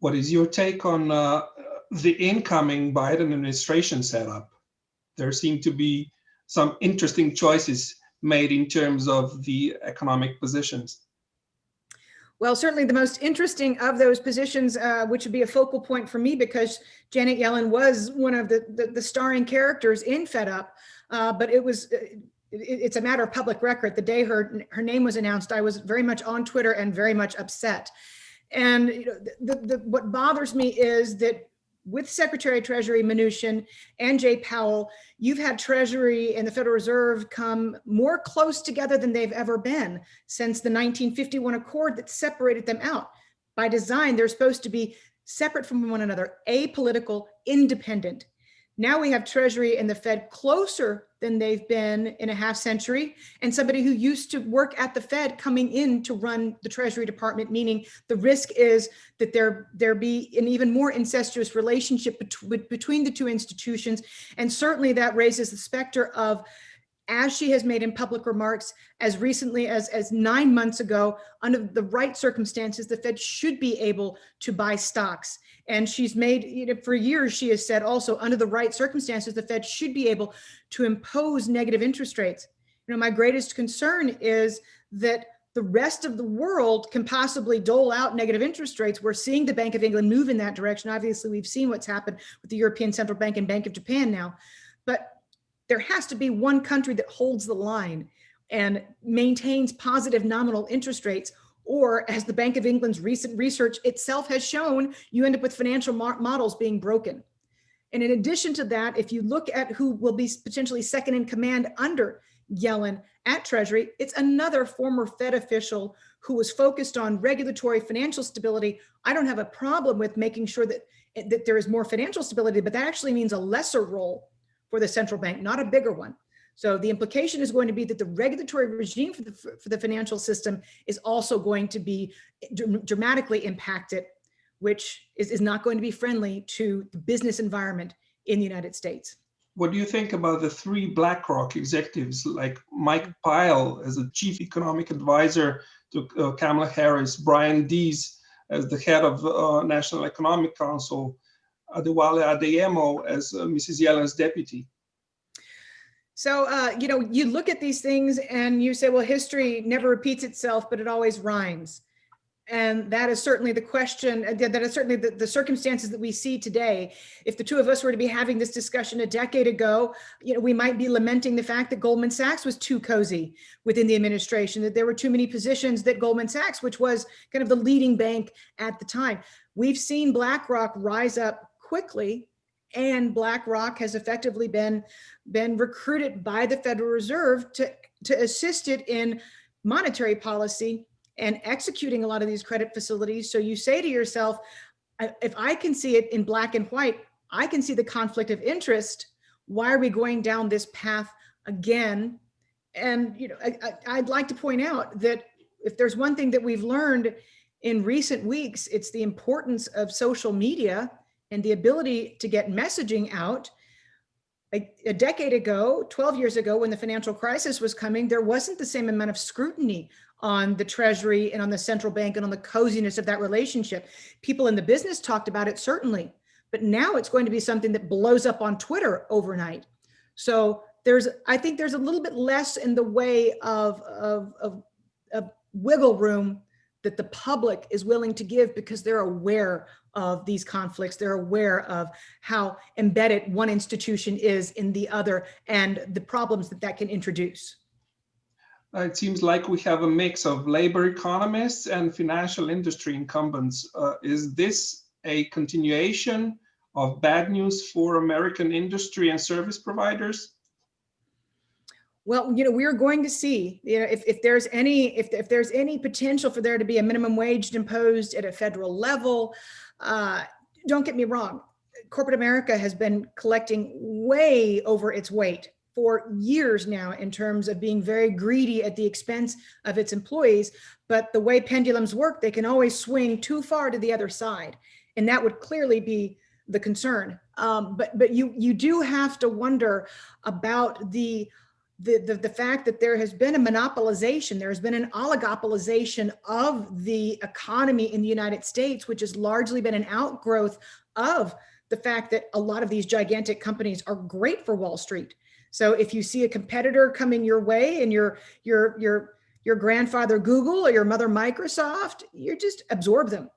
What is your take on the incoming Biden administration setup? There seem to be some interesting choices made in terms of the economic positions. Well, certainly the most interesting of those positions, which would be a focal point for me because Janet Yellen was one of the starring characters in Fed Up, but it's a matter of public record. The day her name was announced, I was very much on Twitter and very much upset. And what bothers me is that with Secretary of Treasury Mnuchin and Jay Powell, you've had Treasury and the Federal Reserve come more close together than they've ever been since the 1951 Accord that separated them out. By design, they're supposed to be separate from one another, apolitical, independent. Now we have Treasury and the Fed closer than they've been in a half century, and somebody who used to work at the Fed coming in to run the Treasury Department, meaning the risk is that there be an even more incestuous relationship between the two institutions. And certainly that raises the specter of, as she has made in public remarks as recently as 9 months ago, under the right circumstances, the Fed should be able to buy stocks. And she's made, for years, she has said also, under the right circumstances, the Fed should be able to impose negative interest rates. My greatest concern is that the rest of the world can possibly dole out negative interest rates. We're seeing the Bank of England move in that direction. Obviously, we've seen what's happened with the European Central Bank and Bank of Japan now. But there has to be one country that holds the line and maintains positive nominal interest rates, or as the Bank of England's recent research itself has shown, you end up with financial models being broken. And in addition to that, if you look at who will be potentially second in command under Yellen at Treasury, it's another former Fed official who was focused on regulatory financial stability. I don't have a problem with making sure that there is more financial stability, but that actually means a lesser role for the central bank, not a bigger one. So the implication is going to be that the regulatory regime for the financial system is also going to be dramatically impacted, which is not going to be friendly to the business environment in the United States. What do you think about the three BlackRock executives, like Mike Pyle as a chief economic advisor to Kamala Harris, Brian Deese as the head of National Economic Council, Adewale Adeyemo as Mrs. Yellen's deputy? So, you look at these things and you say, well, history never repeats itself, but it always rhymes. And that is certainly the question, that is certainly the circumstances that we see today. If the two of us were to be having this discussion a decade ago, we might be lamenting the fact that Goldman Sachs was too cozy within the administration, that there were too many positions that Goldman Sachs, which was kind of the leading bank at the time. We've seen BlackRock rise up quickly, and BlackRock has effectively been recruited by the Federal Reserve to assist it in monetary policy and executing a lot of these credit facilities. So you say to yourself, if I can see it in black and white, I can see the conflict of interest. Why are we going down this path again? And I'd like to point out that if there's one thing that we've learned in recent weeks, it's the importance of social media and the ability to get messaging out. A decade ago, 12 years ago, when the financial crisis was coming, there wasn't the same amount of scrutiny on the Treasury and on the central bank and on the coziness of that relationship. People in the business talked about it, certainly, but now it's going to be something that blows up on Twitter overnight. So I think there's a little bit less in the way of wiggle room that the public is willing to give, because they're aware of these conflicts. They're aware of how embedded one institution is in the other and the problems that can introduce. It seems like we have a mix of labor economists and financial industry incumbents. Is this a continuation of bad news for American industry and service providers? Well, we're going to see, if there's any potential for there to be a minimum wage imposed at a federal level. Don't get me wrong, corporate America has been collecting way over its weight for years now in terms of being very greedy at the expense of its employees. But the way pendulums work, they can always swing too far to the other side. And that would clearly be the concern. But you do have to wonder about the the fact that there has been a monopolization, there has been an oligopolization of the economy in the United States, which has largely been an outgrowth of the fact that a lot of these gigantic companies are great for Wall Street. So if you see a competitor coming your way and your grandfather Google or your mother Microsoft, you just absorb them.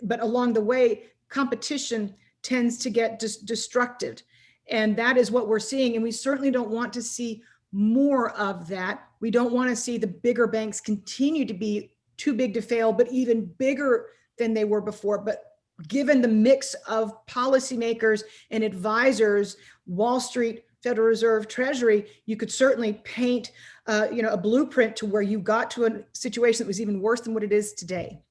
But along the way, competition tends to get destructive. And that is what we're seeing. And we certainly don't want to see more of that. We don't want to see the bigger banks continue to be too big to fail, but even bigger than they were before. But given the mix of policymakers and advisors, Wall Street, Federal Reserve, Treasury, you could certainly paint a blueprint to where you got to a situation that was even worse than what it is today.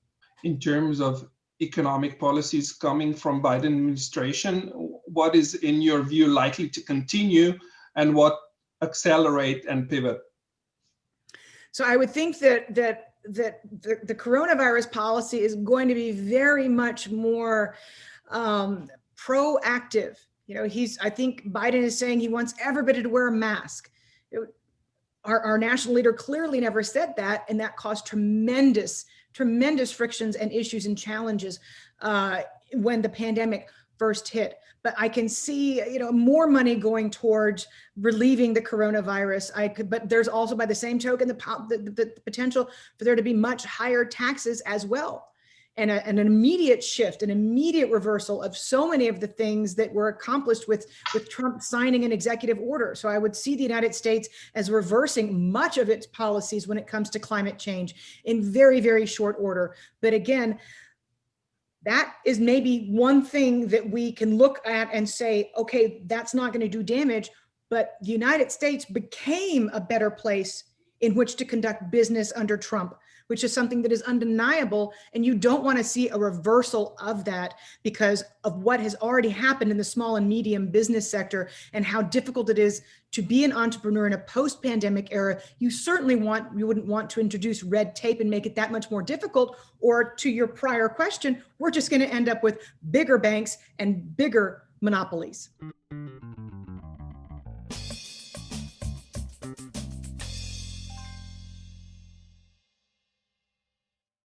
In terms of economic policies coming from Biden administration, what is, in your view, likely to continue and what accelerate and pivot? So I would think that the coronavirus policy is going to be very much more proactive. I think Biden is saying he wants everybody to wear a mask. Our national leader clearly never said that, and that caused tremendous frictions and issues and challenges when the pandemic first hit. But I can see, more money going towards relieving the coronavirus. But there's also, by the same token, the potential for there to be much higher taxes as well. And an immediate shift, an immediate reversal of so many of the things that were accomplished with Trump signing an executive order. So I would see the United States as reversing much of its policies when it comes to climate change in very, very short order. But again, that is maybe one thing that we can look at and say, okay, that's not going to do damage, but the United States became a better place in which to conduct business under Trump, which is something that is undeniable. And you don't want to see a reversal of that because of what has already happened in the small and medium business sector and how difficult it is to be an entrepreneur in a post-pandemic era. You wouldn't want to introduce red tape and make it that much more difficult. Or to your prior question, we're just going to end up with bigger banks and bigger monopolies.